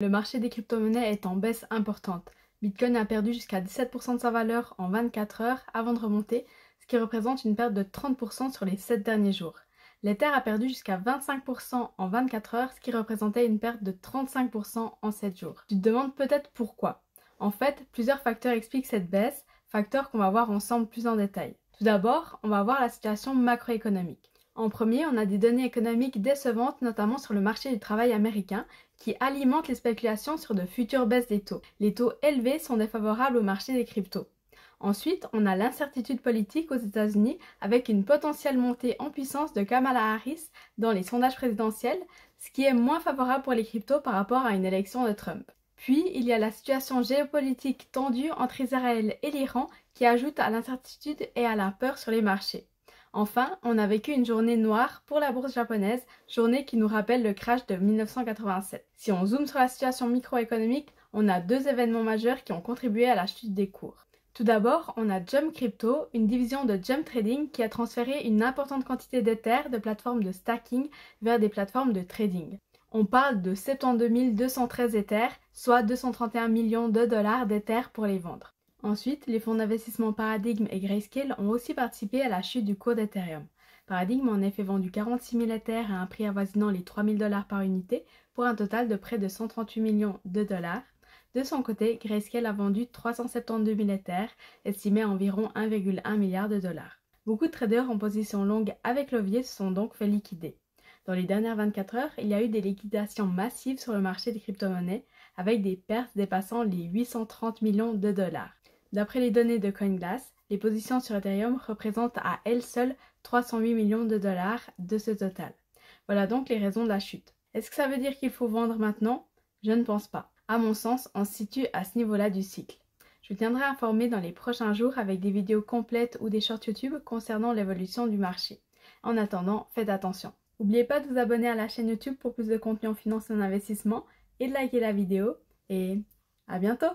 Le marché des crypto-monnaies est en baisse importante. Bitcoin a perdu jusqu'à 17% de sa valeur en 24 heures avant de remonter, ce qui représente une perte de 30% sur les 7 derniers jours. L'Ether a perdu jusqu'à 25% en 24 heures, ce qui représentait une perte de 35% en 7 jours. Tu te demandes peut-être pourquoi. En fait, plusieurs facteurs expliquent cette baisse, facteurs qu'on va voir ensemble plus en détail. Tout d'abord, on va voir la situation macroéconomique. En premier, on a des données économiques décevantes, notamment sur le marché du travail américain, qui alimentent les spéculations sur de futures baisses des taux. Les taux élevés sont défavorables au marché des cryptos. Ensuite, on a l'incertitude politique aux États-Unis avec une potentielle montée en puissance de Kamala Harris dans les sondages présidentiels, ce qui est moins favorable pour les cryptos par rapport à une élection de Trump. Puis, il y a la situation géopolitique tendue entre Israël et l'Iran qui ajoute à l'incertitude et à la peur sur les marchés. Enfin, on a vécu une journée noire pour la bourse japonaise, journée qui nous rappelle le crash de 1987. Si on zoome sur la situation microéconomique, on a deux événements majeurs qui ont contribué à la chute des cours. Tout d'abord, on a Jump Crypto, une division de Jump Trading qui a transféré une importante quantité d'Ether de plateformes de stacking vers des plateformes de trading. On parle de 72 213 Ether, soit 231 millions de dollars d'Ether pour les vendre. Ensuite, les fonds d'investissement Paradigm et Grayscale ont aussi participé à la chute du cours d'Ethereum. Paradigm a en effet vendu 46 000 Ether à un prix avoisinant les 3 000 $ par unité pour un total de près de 138 millions de dollars. De son côté, Grayscale a vendu 372 000 Ether, estimés à environ 1,1 milliard de dollars. Beaucoup de traders en position longue avec levier se sont donc fait liquider. Dans les dernières 24 heures, il y a eu des liquidations massives sur le marché des crypto-monnaies avec des pertes dépassant les 830 millions de dollars. D'après les données de CoinGlass, les positions sur Ethereum représentent à elles seules 308 millions de dollars de ce total. Voilà donc les raisons de la chute. Est-ce que ça veut dire qu'il faut vendre maintenant? Je ne pense pas. À mon sens, on se situe à ce niveau-là du cycle. Je vous tiendrai informé dans les prochains jours avec des vidéos complètes ou des shorts YouTube concernant l'évolution du marché. En attendant, faites attention. N'oubliez pas de vous abonner à la chaîne YouTube pour plus de contenu en finance et en investissement et de liker la vidéo. Et à bientôt!